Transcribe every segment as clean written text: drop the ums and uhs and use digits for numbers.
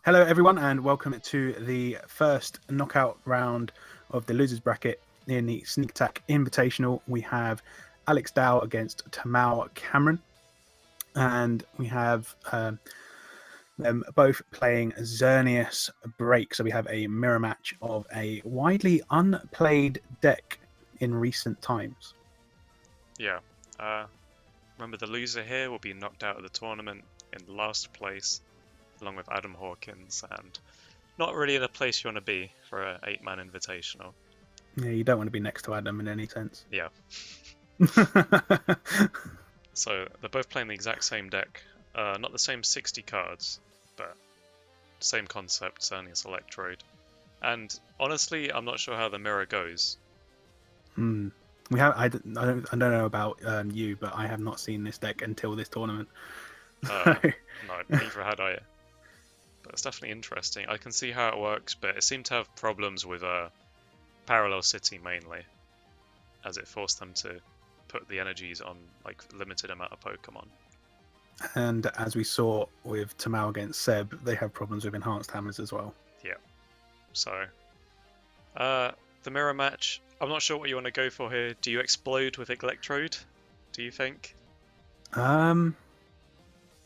Hello, everyone, and welcome to the first knockout round of the losers bracket in the Sneak Attack Invitational. We have Alex Dao against Tamao Cameron, and we have them both playing Xerneas Break. So we have a mirror match of a widely unplayed deck in recent times. Yeah. Remember, the loser here will be knocked out of the tournament in last place, along with Adam Hawkins, and not really in a place you want to be for an 8-man invitational. Yeah, you don't want to be next to Adam in any sense. Yeah. So they're both playing the exact same deck. Not the same 60 cards, but same concept, Xerneas Electrode. And honestly, I'm not sure how the mirror goes. We have. I don't know about you, but I have not seen this deck until this tournament. No, neither had I. But it's definitely interesting. I can see how it works, but it seemed to have problems with Parallel City mainly, as it forced them to put the energies on like limited amount of Pokemon. And as we saw with Tamao against Seb, they have problems with enhanced hammers as well. Yeah. So, the mirror match. I'm not sure what you want to go for here. Do you explode with Electrode? Do you think?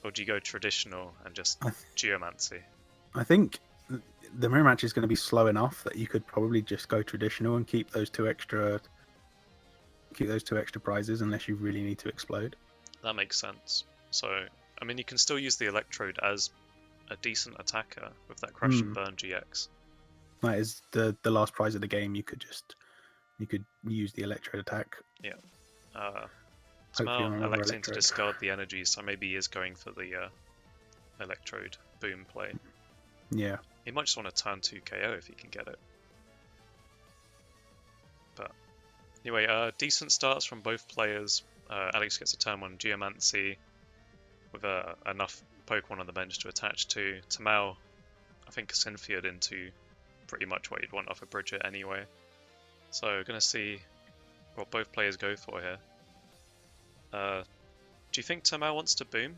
Or do you go traditional and just Geomancy? I think the mirror match is going to be slow enough that you could probably just go traditional and keep those two extra prizes unless you really need to explode. That makes sense. So, I mean, you can still use the Electrode as a decent attacker with that Crush and Burn GX. That is the last prize of the game. You could use the Electrode attack. Yeah. Tamao electing to discard the energy, so maybe he is going for the Electrode boom play. Yeah. He might just want to turn 2 KO if he can get it. But anyway, decent starts from both players. Alex gets a turn 1 Geomancy with enough Pokemon on the bench to attach to. Tamao, I think, Synthea'd into pretty much what you'd want off a Bridget anyway. So we're going to see what both players go for here. Do you think Tamao wants to boom?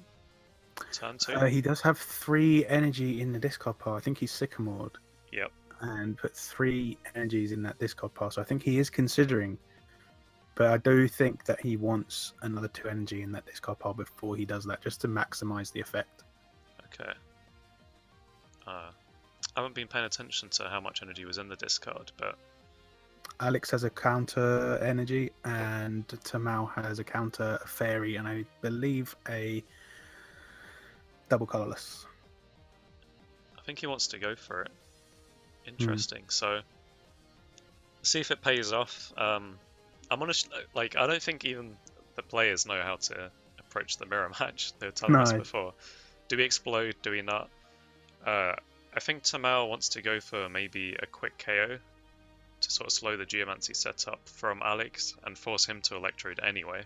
Turn 2? He does have 3 energy in the discard pile. I think he's Sycamored. Yep. And put 3 energies in that discard pile. So I think he is considering. But I do think that he wants another 2 energy in that discard pile before he does that, just to maximize the effect. Okay. I haven't been paying attention to how much energy was in the discard, but Alex has a counter energy, and Tamao has a counter fairy, and I believe a double colorless. I think he wants to go for it. Interesting. So, see if it pays off. I'm honest, like, I don't think even the players know how to approach the mirror match. They were telling us before. Do we explode? Do we not? I think Tamao wants to go for maybe a quick KO to sort of slow the Geomancy setup from Alex and force him to Electrode anyway.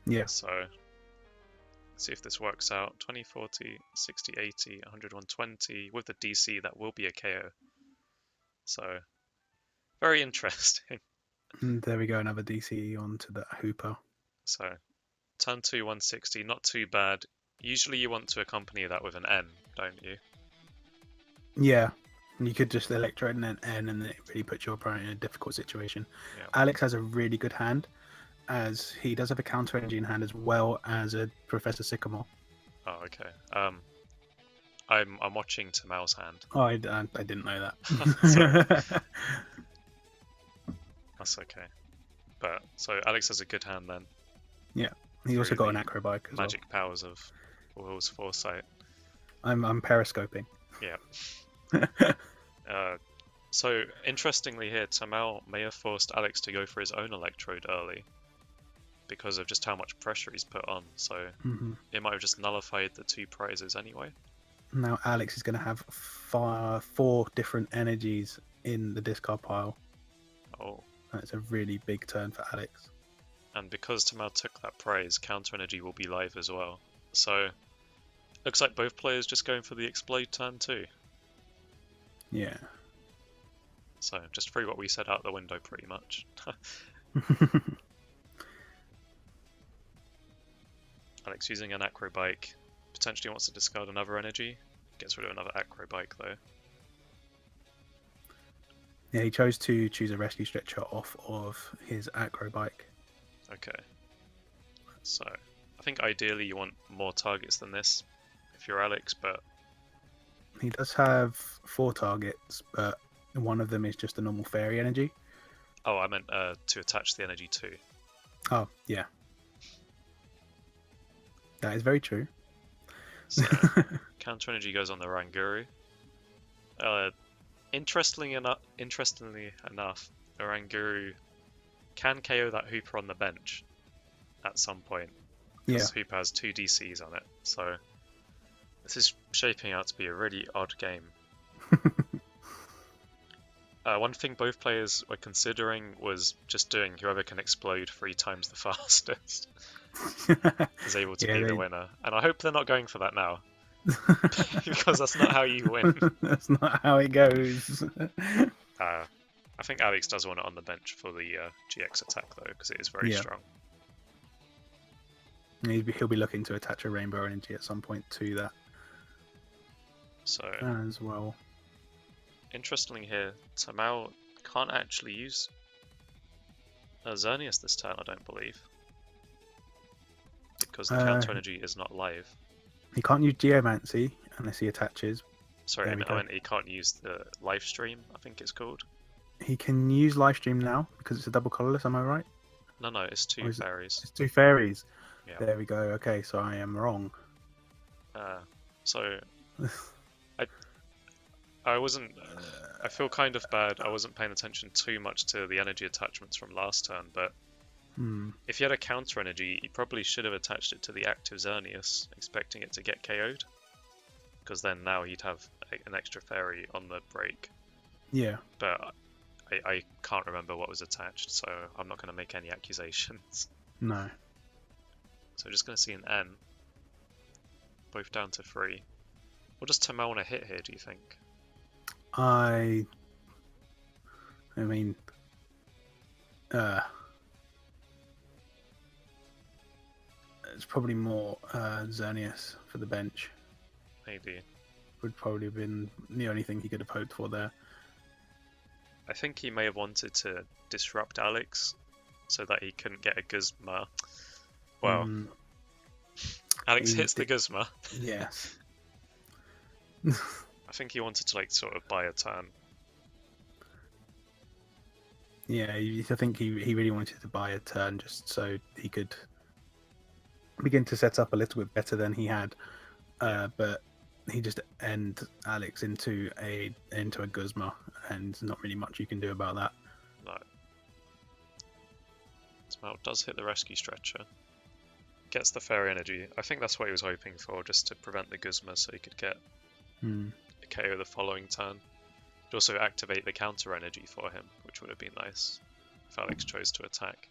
Yeah. So, let's see if this works out. 20, 40, 60, 80, 100, 120. With the DC, that will be a KO. So, very interesting. And there we go, another DC onto the Hooper. So, turn 2, 160, not too bad. Usually you want to accompany that with an N, don't you? Yeah. You could just Electrode and then N, and then it really puts your opponent in a difficult situation. Yeah. Alex has a really good hand, as he does have a counter energy in hand as well as a Professor Sycamore. Oh, okay. I'm watching Tamao's hand. Oh, I didn't know that. That's okay. But so Alex has a good hand then. Yeah, he also got an acro bike as magic powers of Will's foresight. I'm periscoping. Yeah. So interestingly here, Tamao may have forced Alex to go for his own Electrode early because of just how much pressure he's put on. So it might have just nullified the 2 prizes anyway. Now Alex is going to have 4 different energies in the discard pile. Oh. That's a really big turn for Alex. And because Tamao took that prize, counter energy will be live as well. So looks like both players just going for the explode turn 2. Yeah. So just threw what we said out the window pretty much. Alex using an acro bike, potentially wants to discard another energy. Gets rid of another acro bike though. Yeah, he chose to choose a rescue stretcher off of his acro bike. Okay. So, I think ideally you want more targets than this if you're Alex, but... He does have 4 targets, but one of them is just a normal fairy energy. Oh, I meant to attach the energy to. Oh, yeah. That is very true. So, counter energy goes on the Ranguru. Interestingly enough, the Ranguru can KO that Hooper on the bench at some point. Because Hooper has 2 DCs on it, so this is shaping out to be a really odd game. One thing both players were considering was just doing whoever can explode 3 times the fastest is able to be the winner. And I hope they're not going for that now. Because that's not how you win. That's not how it goes. I think Alex does want it on the bench for the GX attack though, because it is very strong. He'll be looking to attach a rainbow energy at some point to that. So as well. Interestingly here, Tamao can't actually use Xerneas this turn, I don't believe. Because the counter energy is not live. He can't use Geomancy unless he attaches. Sorry, I meant he can't use the live stream, I think it's called. He can use Livestream now because it's a double colourless, am I right? No, it's 2 fairies. It's 2 fairies. Yeah. There we go. Okay, so I am wrong. So I wasn't. I feel kind of bad. I wasn't paying attention too much to the energy attachments from last turn, but if you had a counter energy, you probably should have attached it to the active Xerneas, expecting it to get KO'd. Because then now he'd have an extra fairy on the break. Yeah. But I can't remember what was attached, so I'm not going to make any accusations. No. So we're just going to see an N. Both down to 3. Or does Tamao want to hit here, do you think? I mean, it's probably more Xerneas for the bench. Maybe. Would probably have been the only thing he could have hoped for there. I think he may have wanted to disrupt Alex so that he couldn't get a Guzma. Well, Alex hits the Guzma. Yes. I think he wanted to sort of buy a turn. Yeah, I think he really wanted to buy a turn just so he could begin to set up a little bit better than he had. But he just end Alex into a Guzma, and not really much you can do about that. No. Tamao does hit the rescue stretcher. Gets the fairy energy. I think that's what he was hoping for, just to prevent the Guzma so he could get a KO the following turn. He'd also activate the counter energy for him, which would have been nice if Alex chose to attack.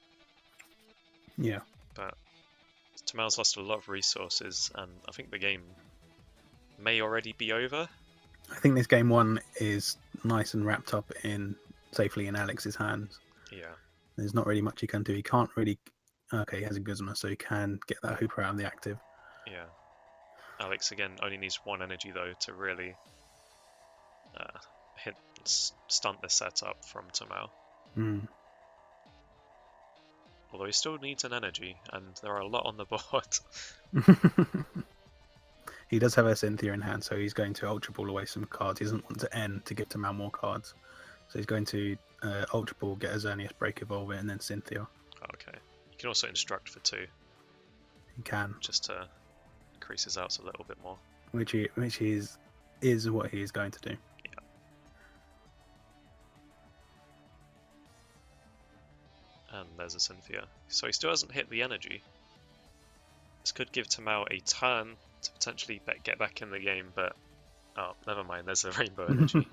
Yeah. But Tamao's lost a lot of resources, and I think the game may already be over. I think this game 1 is nice and wrapped up safely in Alex's hands. Yeah. There's not really much he can do. He can't really... Okay, he has a Guzma, so he can get that Hooper out of the active. Yeah. Alex, again, only needs 1 energy, though, to really stunt the setup from Tamao. Although he still needs an energy, and there are a lot on the board. He does have a Cynthia in hand, so he's going to Ultra Ball away some cards. He doesn't want to end to give Tamao more cards. So he's going to Ultra Ball, get a Xerneas, Break, Evolve it, and then Cynthia. Okay. You can also instruct for 2. He can. Just to increase his outs a little bit more. Which is what he is going to do. Yeah. And there's a Cynthia. So he still hasn't hit the energy. This could give Tamao a turn to potentially get back in the game, but oh, never mind, there's a rainbow energy.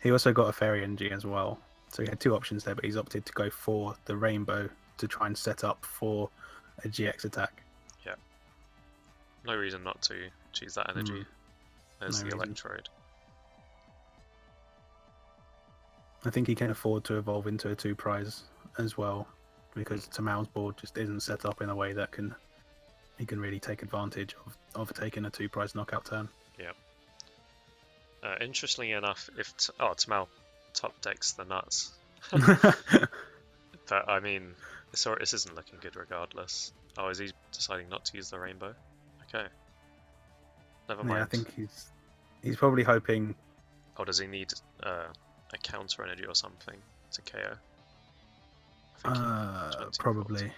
He also got a fairy energy as well. So he had 2 options there, but he's opted to go for the rainbow to try and set up for a GX attack. Yeah. No reason not to choose that energy. There's the Electrode. I think he can afford to evolve into a 2 prize as well, because Tamao's board just isn't set up in a way that he can really take advantage of taking a 2 prize knockout turn. Yeah. Interestingly enough, if Tamao top decks the nuts, but I mean, this isn't looking good regardless. Oh, is he deciding not to use the rainbow? Okay, never mind. Yeah, I think he's probably hoping. Or does he need a counter energy or something to KO? I think 20, Probably. 40,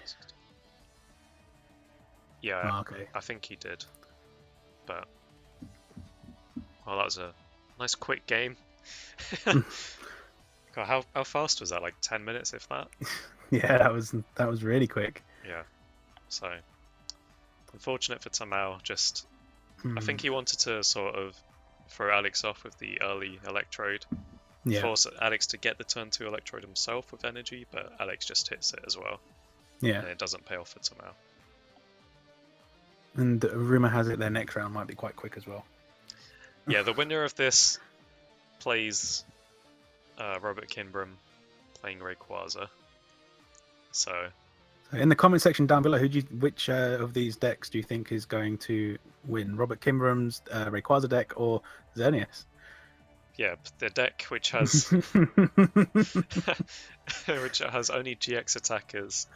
yeah, Oh, okay. I think he did. But well, that was a nice quick game. God, how fast was that? Like 10 minutes, if that? Yeah, that was really quick. Yeah. So unfortunate for Tamao. Just I think he wanted to sort of throw Alex off with the early Electrode, force Alex to get the turn 2 Electrode himself with energy, but Alex just hits it as well. Yeah. And it doesn't pay off for Tamao. And rumor has it their next round might be quite quick as well. Yeah, the winner of this plays Robert Kimbram playing Rayquaza. So in the comment section down below, which of these decks do you think is going to win? Robert Kimbram's Rayquaza deck or Xerneas? Yeah, the deck which has which has only GX attackers,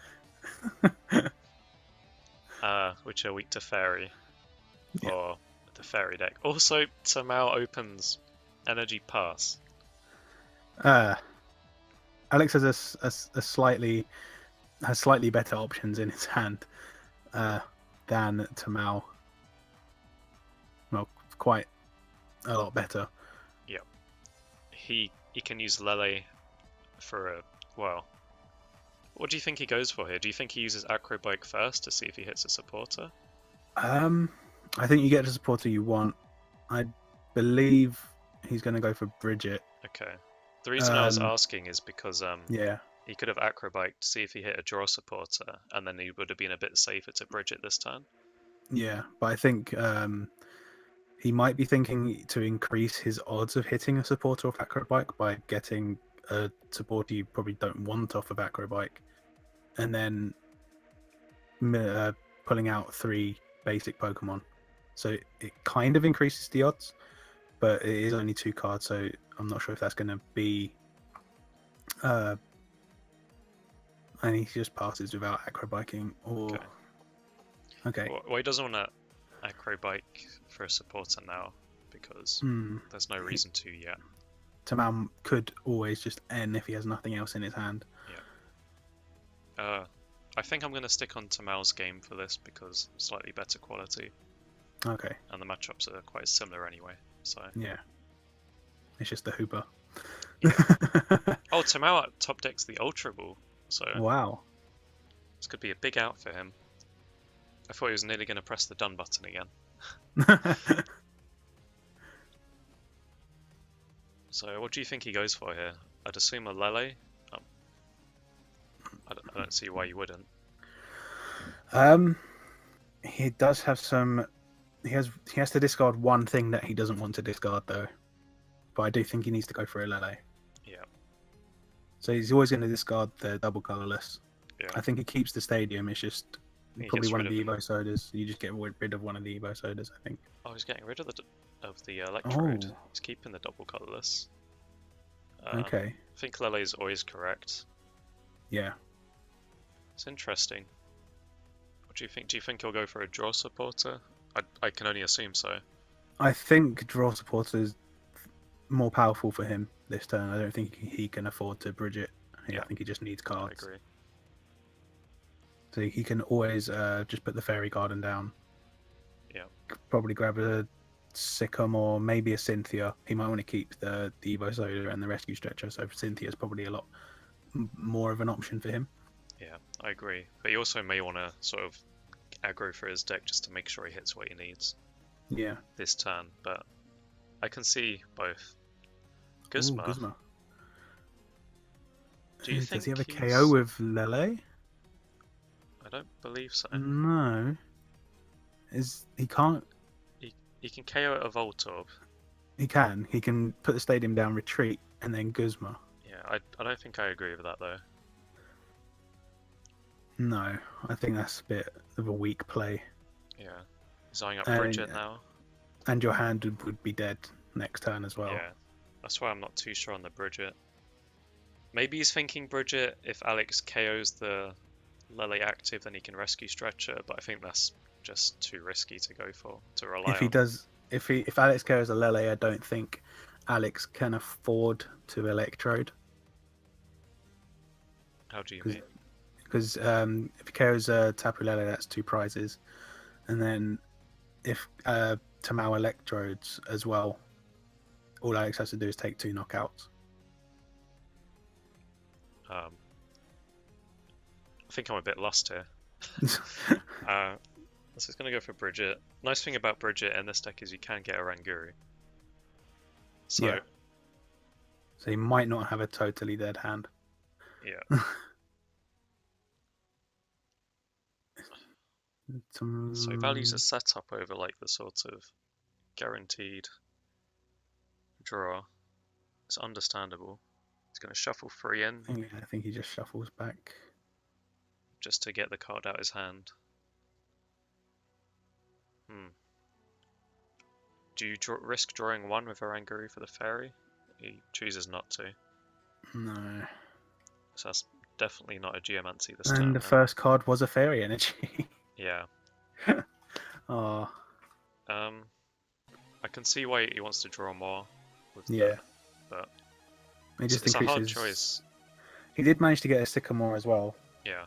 which are weak to Fairy, or the Fairy deck. Also, Tamao opens Energy Pass. Alex has slightly better options in his hand than Tamao. Well, quite a lot better. Yeah, he can use Lele for a well. What do you think he goes for here? Do you think he uses Acrobike first to see if he hits a supporter? I think you get the supporter you want. I believe he's going to go for Bridget. Okay. The reason I was asking is because he could have Acrobike to see if he hit a draw supporter, and then he would have been a bit safer to Bridget this turn. Yeah, but I think he might be thinking to increase his odds of hitting a supporter off Acrobike by getting a supporter you probably don't want off of Acrobike, and then pulling out 3 basic Pokemon. So it kind of increases the odds, but it is only 2 cards, so I'm not sure if that's going to be... and he just passes without Acrobiking, or... Okay. Well, he doesn't want to Acrobike for a supporter now, because there's no reason to yet. Tamao could always just N if he has nothing else in his hand. Yeah. I think I'm going to stick on Tamao's game for this, because slightly better quality. Okay. And the matchups are quite similar anyway, so... Yeah. It's just the Hooper. Yeah. Oh, Tamao top decks the Ultra Ball, so... Wow. This could be a big out for him. I thought he was nearly going to press the done button again. So, what do you think he goes for here? I'd assume a Lele. I don't see why you wouldn't. He does have some... He has to discard one thing that he doesn't want to discard, though. But I do think he needs to go for a Lele. Yeah. So he's always going to discard the double colorless. Yeah. I think he keeps the stadium. It's just probably one of the Evo sodas. You just get rid of one of the Evo sodas, I think. Oh, he's getting rid of the Electrode. Oh. He's keeping the double colorless. Okay. I think Lele is always correct. Yeah. It's interesting. What do you think? Do you think he'll go for a draw supporter? I can only assume so. I think draw supporter is more powerful for him this turn. I don't think he can afford to bridge it. I think he just needs cards. I agree. So he can always just put the Fairy Garden down. Yeah. Probably grab a Sikkim or maybe a Cynthia. He might want to keep the Evo Soda and the Rescue Stretcher, so Cynthia is probably a lot more of an option for him. Yeah, I agree. But he also may want to sort of aggro for his deck just to make sure he hits what he needs. Yeah. This turn, but I can see both. Guzma. Ooh, Guzma. Do you think does he have a KO with Lele? I don't believe so. No. He can't? He can KO a Voltorb. He can. He can put the stadium down, retreat, and then Guzma. Yeah, I don't think I agree with that though. No, I think that's a bit of a weak play. Yeah. He's eyeing up Bridget now. And your hand would be dead next turn as well. Yeah, that's why I'm not too sure on the Bridget. Maybe he's thinking Bridget, if Alex KOs the Lele active, then he can rescue Stretcher, but I think that's just too risky to go for, to rely If he on. does, if Alex goes a Lele, I don't think Alex can afford to Electrode. How do you mean? Because if he KOs Tapu Lele, that's 2 prizes, and then if Tamao Electrodes as well, all Alex has to do is take 2 knockouts. I think I'm a bit lost here. So it's going to go for Bridget. Nice thing about Bridget in this deck is you can get a Ranguru. So, yeah. So he might not have a totally dead hand. Yeah. So he values a setup over like the sort of guaranteed draw. It's understandable. He's going to shuffle 3 in. Yeah, I think he just shuffles back. Just to get the card out of his hand. Do you risk drawing 1 with a Ranguru for the fairy? He chooses not to. No. So that's definitely not a Geomancy this time. And the first card was a fairy energy. Yeah. Oh. I can see why he wants to draw more. With Yeah. But it's a hard choice. He did manage to get a Sycamore as well. Yeah.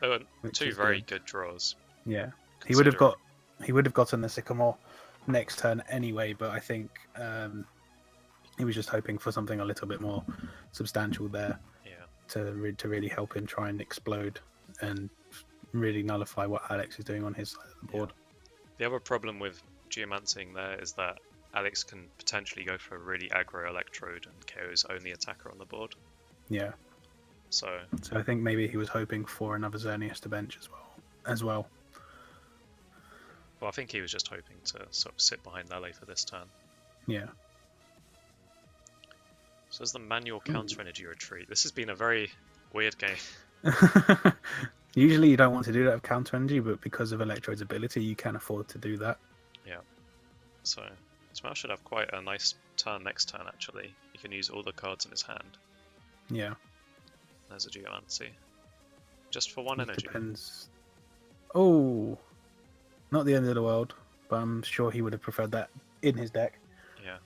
There were 2 very good draws. Yeah. He would have gotten the Sycamore next turn anyway, but I think he was just hoping for something a little bit more substantial there. Yeah. To really help him try and explode and really nullify what Alex is doing on his side of the board. Yeah. The other problem with Geomancing there is that Alex can potentially go for a really aggro Electrode and KO his only attacker on the board. Yeah. So I think maybe he was hoping for another Xerneas to bench as well. Well, I think he was just hoping to sort of sit behind Lele for this turn. Yeah. So as the manual counter energy retreat, this has been a very weird game. Usually you don't want to do that with counter energy, but because of Electrode's ability, you can afford to do that. Yeah. So Tamao should have quite a nice turn next turn, actually. He can use all the cards in his hand. Yeah. There's a Geomancy. Just for 1 energy. Depends. Oh, not the end of the world, but I'm sure he would have preferred that in his deck. Yeah.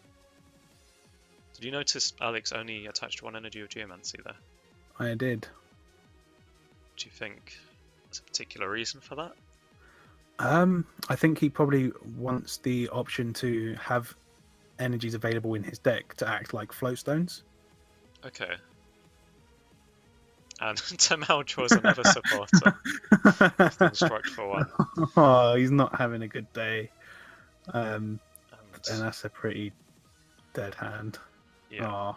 Did you notice Alex only attached 1 energy of Geomancy there? I did. Do you think there's a particular reason for that? I think he probably wants the option to have energies available in his deck to act like floatstones. Okay. And Tamao draws another supporter. Construct for 1. Oh, he's not having a good day. And that's a pretty dead hand. Yeah.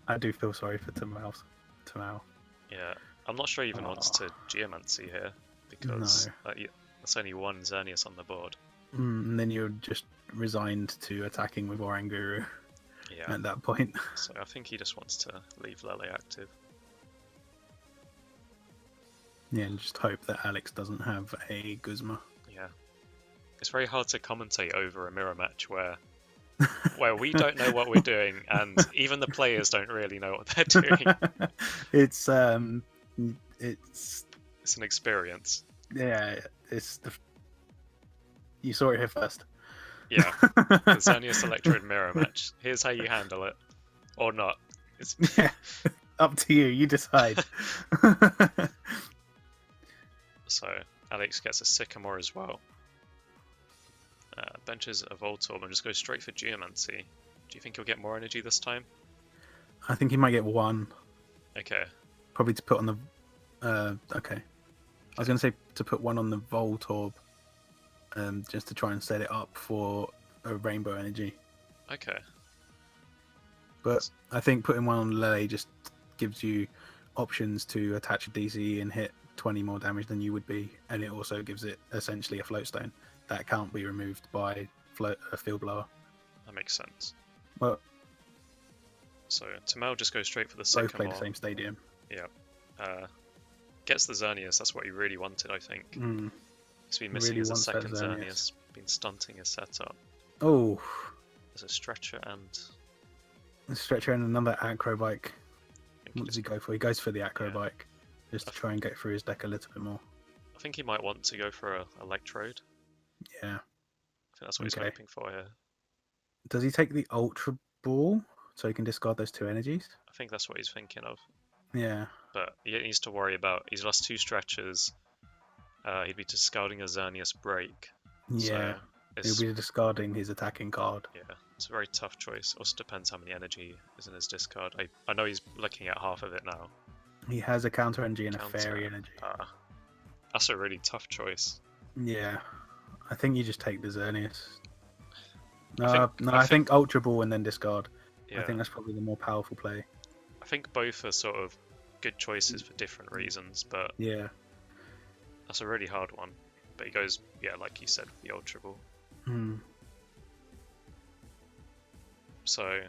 I do feel sorry for Tamao. Yeah. I'm not sure he even wants to Geomancy here, because that's only 1 Xerneas on the board. And then you're just resigned to attacking with Oranguru at that point. So I think he just wants to leave Lele active. Yeah, and just hope that Alex doesn't have a Guzma. Yeah. It's very hard to commentate over a mirror match where we don't know what we're doing, and even the players don't really know what they're doing. It's an experience. Yeah, you saw it here first. Yeah, the Xerneas Electrode mirror match. Here's how you handle it, or not. It's up to you. You decide. So Alex gets a Sycamore as well. Benches a Voltorb and just goes straight for Geomancy. Do you think he'll get more energy this time? I think he might get 1. Okay. Probably to put on the. Okay. I was going to say to put 1 on the Voltorb, just to try and set it up for a Rainbow Energy. Okay. But I think putting 1 on Lele just gives you options to attach a DC and hit 20 more damage than you would be, and it also gives it essentially a Floatstone that can't be removed by a Field Blower. That makes sense. Well, so Tamao just goes straight for the Sycamore. Both play the same stadium. Yeah. Gets the Xerneas. That's what he really wanted, I think. Because we missing really a second Xerneas. been stunting his setup. Oh, There's a stretcher and a stretcher and another acro bike. I think What does he go for? He goes for the acro bike, just to try and get through his deck a little bit more. I think he might want to go for a Electrode. Yeah. I think that's what he's hoping for here. Does he take the Ultra Ball so he can discard those 2 energies? I think that's what he's thinking of. Yeah. But he needs to worry about, he's lost 2 stretchers. He'd be discarding a Xerneas Break. Yeah. So he'll be discarding his attacking card. Yeah, it's a very tough choice. Also depends how many energy is in his discard. I know he's looking at half of it now. He has a counter energy and a fairy energy. That's a really tough choice. Yeah. I think you just take the Xerneas. I think Ultra Ball and then discard. Yeah. I think that's probably the more powerful play. I think both are sort of good choices for different reasons, but yeah, that's a really hard one. But he goes, like you said, the Ultra Ball. So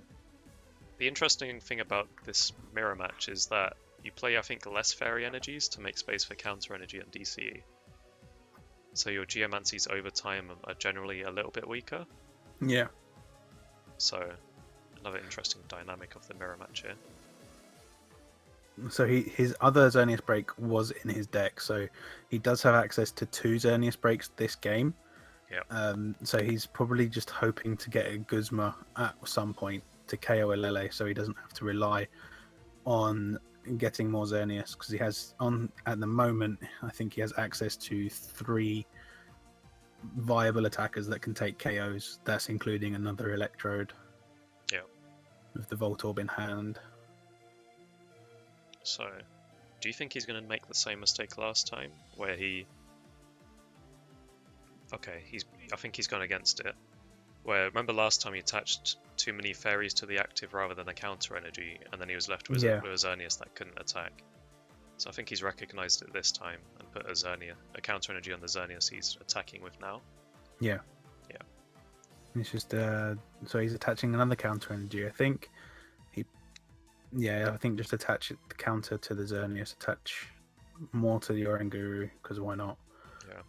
the interesting thing about this mirror match is that you play, I think, less fairy energies to make space for counter energy and DCE. So your Geomancies over time are generally a little bit weaker. Yeah. So another interesting dynamic of the mirror match here. So his other Xerneas Break was in his deck, so he does have access to 2 Xerneas Breaks this game. Yeah. So he's probably just hoping to get a Guzma at some point to KO a Lele, so he doesn't have to rely on getting more Xerneas, because he has at the moment, I think he has access to 3 viable attackers that can take KOs. That's including another Electrode. Yeah. With the Voltorb in hand. So, do you think he's going to make the same mistake last time, where he? Okay, I think he's gone against it. Where remember last time he attached too many fairies to the active rather than a counter energy, and then he was left with a Xerneas that couldn't attack. So I think he's recognised it this time and put a counter energy on the Xerneas he's attacking with now. Yeah. Yeah. It's just so he's attaching another counter energy. I think just attach the counter to the Xerneas, attach more to the Oranguru, because why not? Yeah.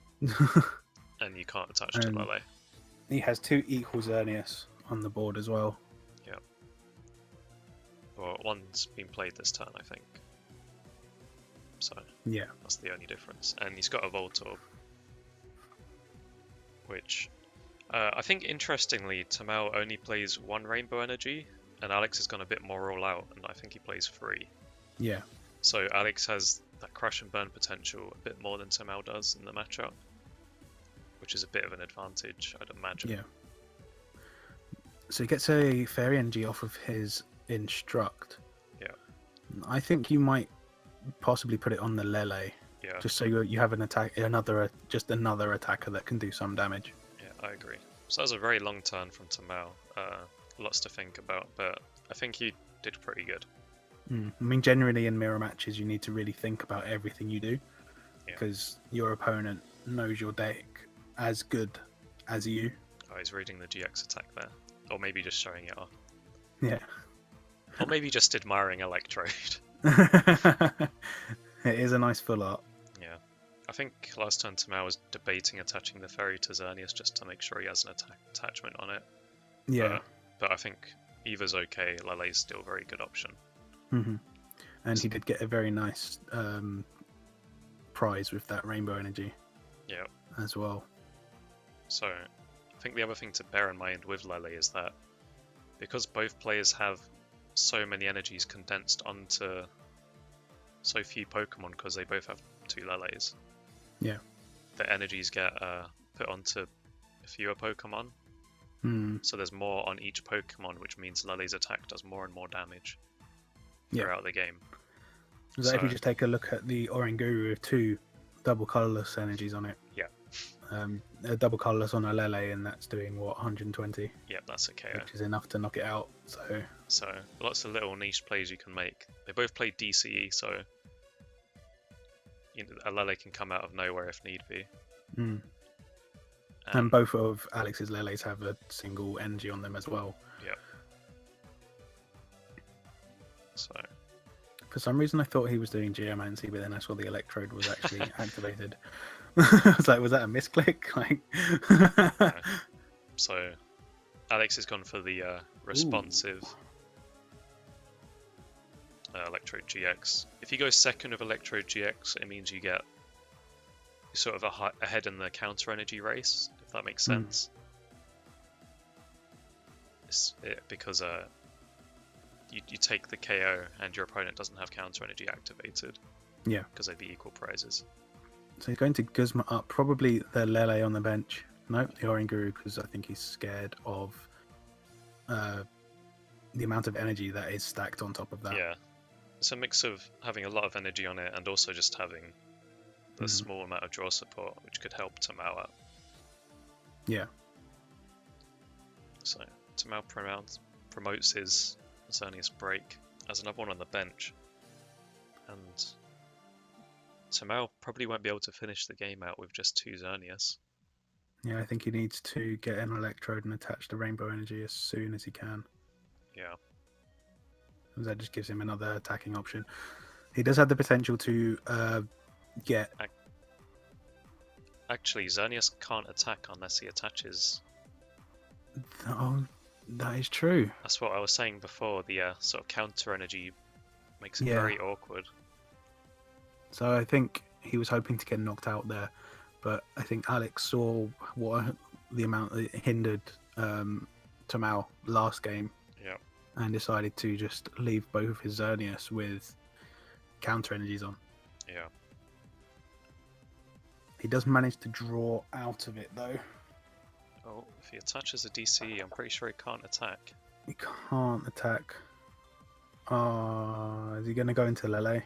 And you can't attach to Lele. He has 2 equal Xerneas on the board as well. Yeah. Well, one's been played this turn, I think. So yeah, that's the only difference. And he's got a Voltorb, which I think interestingly, Tamao only plays 1 Rainbow Energy, and Alex has gone a bit more all out, and I think he plays 3. Yeah. So Alex has that crush and burn potential a bit more than Tamao does in the matchup, which is a bit of an advantage, I'd imagine. Yeah. So he gets a fairy energy off of his Instruct. Yeah. I think you might possibly put it on the Lele. Yeah. Just so you have an another attacker that can do some damage. Yeah, I agree. So that was a very long turn from Tamao. Lots to think about, but I think he did pretty good. I mean, generally in mirror matches, you need to really think about everything you do, because your opponent knows your deck as good as you. Oh, he's reading the GX attack there, or maybe just showing it off. Yeah. Or maybe just admiring Electrode. It is a nice full art. Yeah. I think last turn Tamao was debating attaching the fairy to Xerneas just to make sure he has an attachment on it. Yeah. But I think either's okay. Lele's still a very good option. And he did get a very nice prize with that Rainbow Energy. Yeah. As well. So, I think the other thing to bear in mind with Lele is that because both players have so many energies condensed onto so few Pokemon, because they both have 2 Leles. Yeah. The energies get put onto fewer Pokemon. So there's more on each Pokemon, which means Lele's attack does more and more damage throughout the game. So if you just take a look at the Oranguru with 2 double colorless energies on it. Yeah. A double colorless on a Lele, and that's doing what, 120? Yeah, that's okay. Which is enough to knock it out. So lots of little niche plays you can make. They both play DCE, so a Lele can come out of nowhere if need be. And both of Alex's Leles have a single energy on them as well. Yep. So for some reason I thought he was doing Geomancy, but then I saw the Electrode was actually activated. I was like, was that a misclick? Like, No. So Alex has gone for the responsive Electrode GX. If you go second of Electrode GX, it means you get sort of ahead in the counter energy race, if that makes sense. Because you take the KO and your opponent doesn't have counter energy activated. Yeah. Because they'd be equal prizes. So he's going to Guzma up, probably the Lele on the bench. Nope, the Oranguru, because I think he's scared of the amount of energy that is stacked on top of that. Yeah. It's a mix of having a lot of energy on it and also just having the small amount of draw support, which could help Tamao out. Yeah. So Tamao promotes his Xerneas break as another one on the bench. And Tamao probably won't be able to finish the game out with just 2 Xerneas. Yeah, I think he needs to get an Electrode and attach the Rainbow Energy as soon as he can. Yeah. That just gives him another attacking option. He does have the potential to get... Actually, Xerneas can't attack unless he attaches. Oh, that is true. That's what I was saying before. The sort of counter energy makes it very awkward. So I think he was hoping to get knocked out there, but I think Alex saw what the amount that it hindered Tamao last game. Yeah. And decided to just leave both of his Xerneas with counter energies on. Yeah. He does manage to draw out of it though. Oh, if he attaches a DCE, I'm pretty sure he can't attack. He can't attack. Is he going to go into Lele?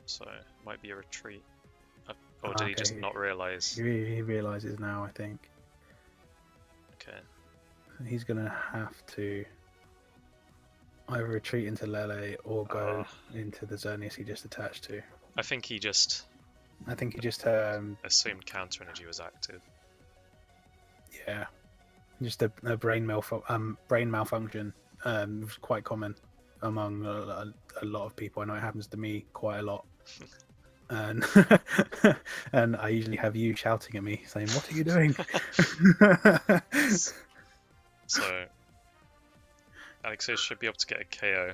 So, it might be a retreat. Or did he just not realise? He realises now, I think. Okay. He's going to have to either retreat into Lele or go into the Xerneas he just attached to. I think he just assumed counter energy was active. Yeah, just a brain malfunction was quite common among a lot of people. I know it happens to me quite a lot. And and I usually have you shouting at me saying, "What are you doing?" So Alex should be able to get a KO.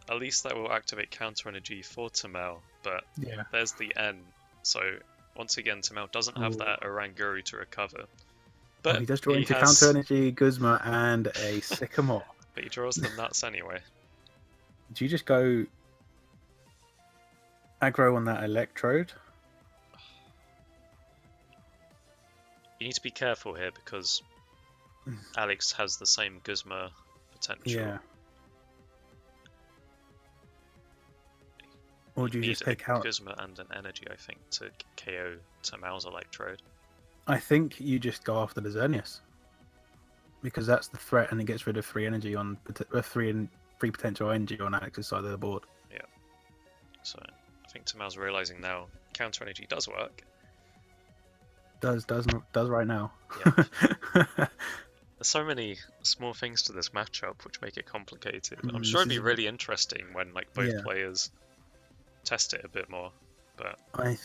At least that will activate counter energy for Tamao, but there's the N. So once again, Tamao doesn't have that Oranguru to recover. But he does draw into counter energy, Guzma, and a Sycamore. But he draws the nuts anyway. Do you just go aggro on that Electrode? You need to be careful here because Alex has the same Guzma potential. Yeah. Or do you just take out Guzma and an energy, I think, to KO Tamao's Electrode? I think you just go after the Xerneas because that's the threat, and it gets rid of 3 energy on 3 potential energy on Alex's side of the board. Yeah. So I think Tamao's realizing now counter energy does work. Does right now. Yeah. There's so many small things to this matchup which make it complicated. I'm sure it'd be really interesting when like both players test it a bit more. But I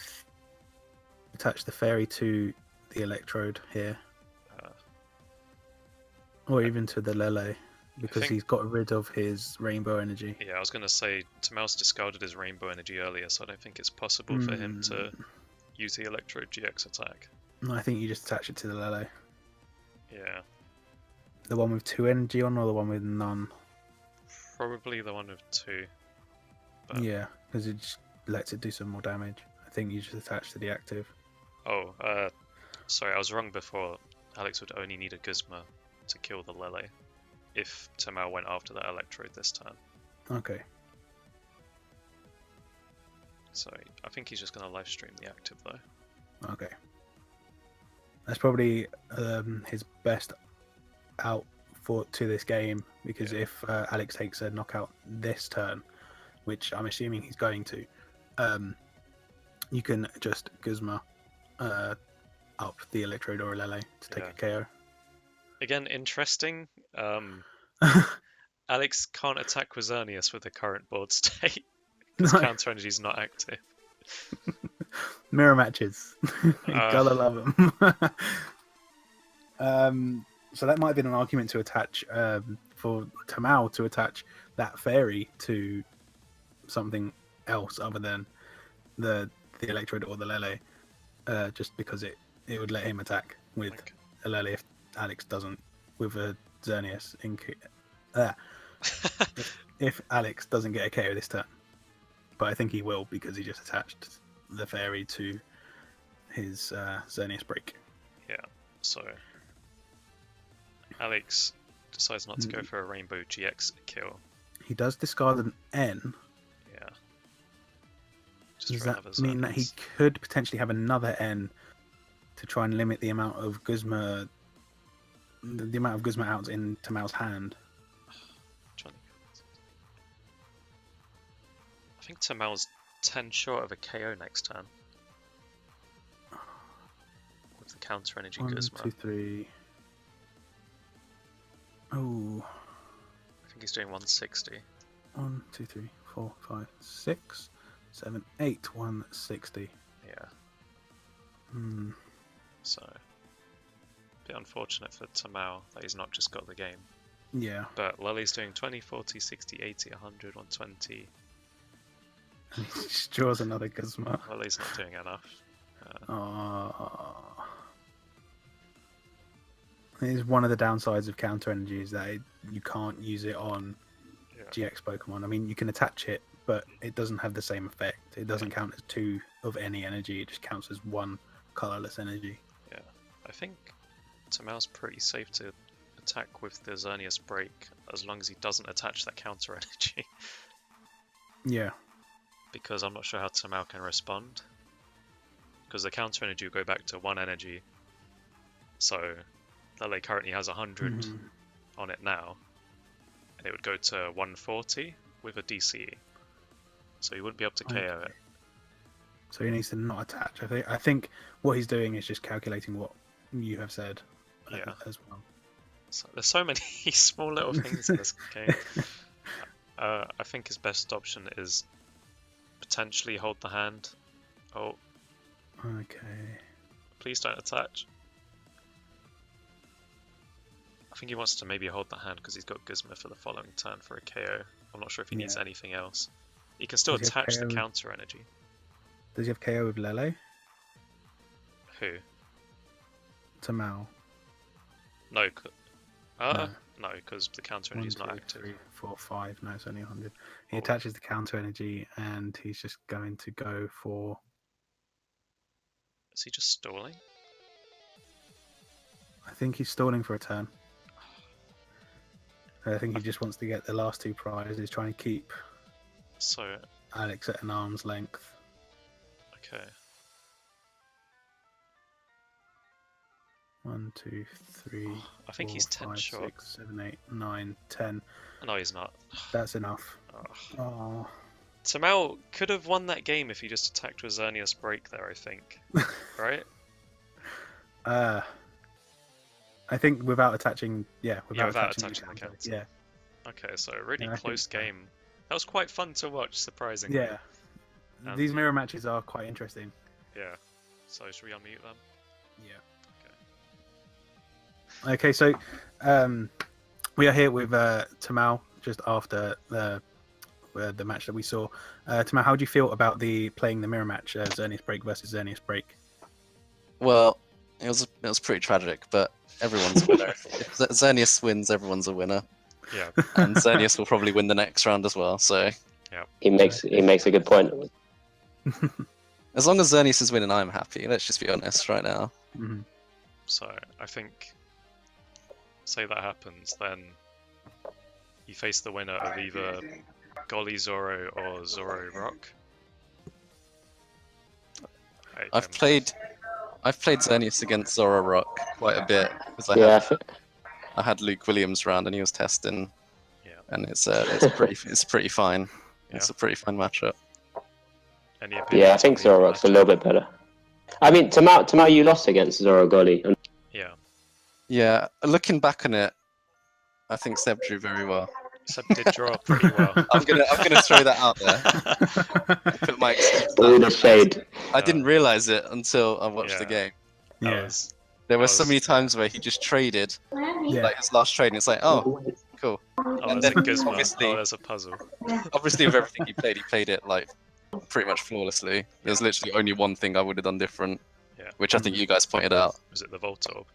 attach the fairy to the Electrode here, or even to the Lele, because he's got rid of his rainbow energy. Yeah, I was going to say Tamao's discarded his rainbow energy earlier, so I don't think it's possible for him to use the Electrode GX attack. No, I think you just attach it to the Lele. Yeah. The one with 2 energy on, or the one with none? Probably the one with 2. But... yeah, because it just lets it do some more damage. I think you just attach to the active. Oh, sorry, I was wrong before. Alex would only need a Guzma to kill the Lele if Tamao went after that Electrode this turn. Okay. So I think he's just going to live stream the active though. Okay. That's probably his best out to this game, because if Alex takes a knockout this turn, which I'm assuming he's going to, you can just Guzma up the Electrode or Lele to take a KO. Again, interesting. Alex can't attack with Xerneas with the current board state because counter energy is not active. Mirror matches. You gotta love them. So that might have been an argument to attach for Tamao to attach that fairy to something else other than the Electrode or the Lele, just because it would let him attack with a Lele if Alex doesn't, with a Xerneas if Alex doesn't get a KO this turn. But I think he will because he just attached the fairy to his Xerneas break. Yeah, so Alex decides not to go for a Rainbow GX kill. He does discard an N. Yeah. Does that mean that he could potentially have another N to try and limit the amount of Guzma, the amount of Guzma outs in Tamao's hand? I think Tamao's 10 short of a KO next turn. With the counter energy Guzma. 1, 2, 3. Oh. I think he's doing 160. 1, 2, 3, 4, 5, 6, 7, 8, 160. Yeah. Hmm. So, a bit unfortunate for Tamao that he's not just got the game. Yeah. But Lely's doing 20, 40, 60, 80, 100, 120. He just draws another Guzma. Lely's not doing enough. It is one of the downsides of counter energy is that you can't use it on GX Pokemon. I mean, you can attach it, but it doesn't have the same effect. It doesn't count as 2 of any energy. It just counts as 1 colorless energy. Yeah, I think Tamao's pretty safe to attack with the Xerneas break as long as he doesn't attach that counter energy. Yeah. Because I'm not sure how Tamao can respond. Because the counter energy will go back to 1 energy. So Lele currently has 100 on it now. And it would go to 140 with a DCE. So he wouldn't be able to KO it. So he needs to not attach. I think what he's doing is just calculating what you have said as well. So there's so many small little things in this game. I think his best option is potentially hold the hand. Oh. Okay. Please don't attach. I think he wants to maybe hold the hand because he's got Guzma for the following turn for a KO. I'm not sure if he needs anything else. He can still attach the counter energy. Does he have KO with Lele? Who? Tamao. No. No, because the counter energy is not active. 3, 4, 5. No, it's only 100. He attaches the counter energy, and he's just going to go for. Is he just stalling? I think he's stalling for a turn. I think he just wants to get the last 2 prizes. He's trying to keep Alex at an arm's length. Okay. 1, 2, 3. I think 4, he's 10 5, short. 6, 7, 8, 9, 10. No, he's not. That's enough. Oh. Tamao could have won that game if he just attacked with Xerneas break there, I think. Right? I think without attaching, without attaching the counter. Yeah. Okay, so a really close game. That was quite fun to watch, surprisingly. Yeah. These mirror matches are quite interesting. Yeah. So should we unmute them? Yeah. Okay, so we are here with Tamao just after the match that we saw. Tamao, how do you feel about playing the mirror match, Xerneas break versus Xerneas break? Well, it was pretty tragic, but everyone's a winner. If Xerneas wins, everyone's a winner. Yeah. And Xerneas will probably win the next round as well. So yeah, he makes a good point. As long as Xerneas is winning, I'm happy. Let's just be honest right now. Mm-hmm. So I think, say that happens, then you face the winner of either Golly Zoro or Zoro Rock. I've played Xerneas against Zoro Rock quite a bit because I had Luke Williams round and he was testing. Yeah. And it's pretty fine. Yeah. It's a pretty fine matchup. Yeah, I think Zoro Rock's a little bit better. I mean, Tamao, you lost against Zoro Golly. Yeah. Yeah, looking back on it, I think Seb drew very well. said did draw pretty well. I'm gonna throw that out there. Put my excuse All down. the shade. I didn't realize it until I watched the game. Yeah. There were so many times where he just traded, like his last trade, and it's like, oh, cool. Oh, And there's a then gizmo. obviously- Oh, there's a puzzle. Obviously, with everything he played it like pretty much flawlessly. There's literally only one thing I would have done different, Yeah. which I think you guys pointed out. Was it the Voltorb?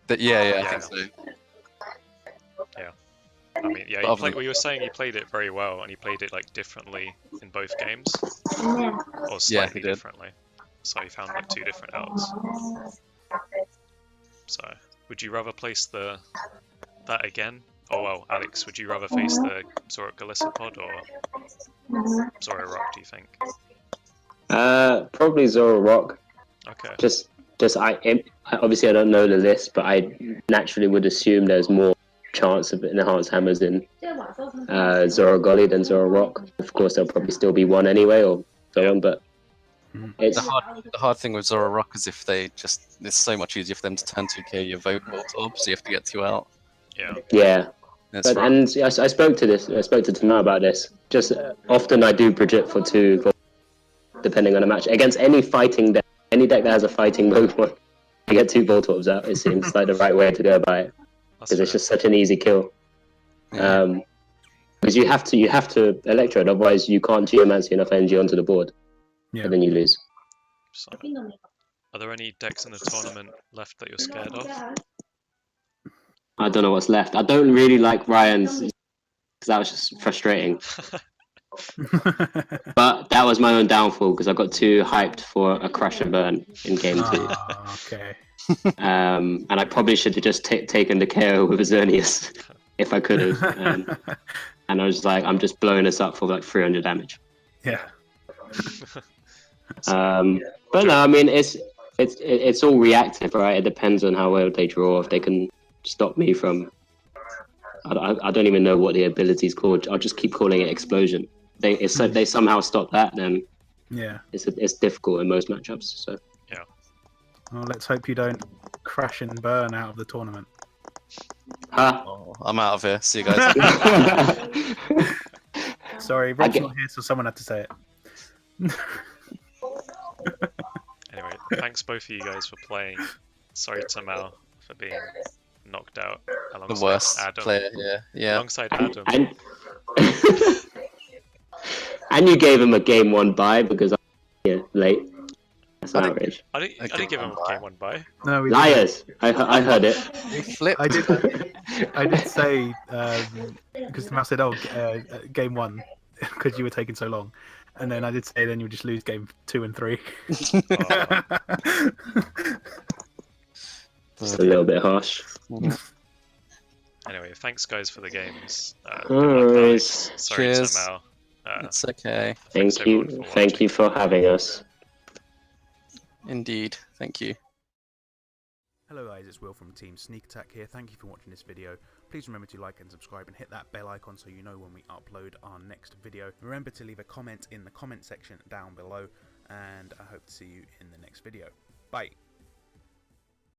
Yeah, I think so. I mean, yeah, well, you were saying he played it very well, and he played it like differently in both games, or slightly differently. So he found like 2 different outs. So, would you rather place that again? Oh well, Alex, would you rather face the Zoroark Golisopod or Zoroark, do you think? Probably Zoroark. Okay. Just obviously I don't know the list, but I naturally would assume there's more chance of enhanced hammers in Zorogoli than Zoroark. Of course, there'll probably still be one anyway, or so on. But it's The hard thing with Zoroark is it's so much easier for them to turn 2k your Voltorb, so you have to get 2 out. Yeah. But, and I spoke to Tamao about this. Just often I do project for 2, depending on a match against any fighting deck. Any deck that has a fighting Pokemon, you get 2 Voltorbs out. It seems like the right way to go about it, because it's just such an easy kill. Because you have to Electrode, otherwise you can't Geomancy enough energy onto the board, and then you lose. So, are there any decks in the tournament left that you're scared of? I don't know what's left. I don't really like Ryan's, because that was just frustrating. But that was my own downfall, because I got too hyped for a crush and burn in game 2. Okay. And I probably should have just taken the KO with a Xerneas if I could have. And I was like, I'm just blowing us up for like 300 damage. Yeah. But no, I mean it's all reactive, right? It depends on how well they draw. If they can stop me from, I don't even know what the ability is called. I'll just keep calling it explosion. If they somehow stop that, then it's difficult in most matchups. So well, let's hope you don't crash and burn out of the tournament. Oh, I'm out of here. See you guys. Sorry, Rob's not here, so someone had to say it. Anyway, thanks both of you guys for playing. Sorry, Tamao, for being knocked out alongside The worst Adam. player, yeah. Alongside Adam. And you gave him a game 1 bye because I'm late. That's outrage. I didn't give him a game 1 bye. No, we Liars! I heard it. Flip. I did say because Matt said, "Oh, game 1," because you were taking so long, and then I did say, "Then you'll just lose game 2 and 3." Just a little bit harsh. Anyway, thanks guys for the games. Alright. Sorry, Cheers. Tamao. It's okay. Thank you for having us. Indeed. Thank you. Hello guys, it's Will from Team Sneak Attack here. Thank you for watching this video. Please remember to like and subscribe and hit that bell icon so you know when we upload our next video. Remember to leave a comment in the comment section down below, and I hope to see you in the next video. Bye.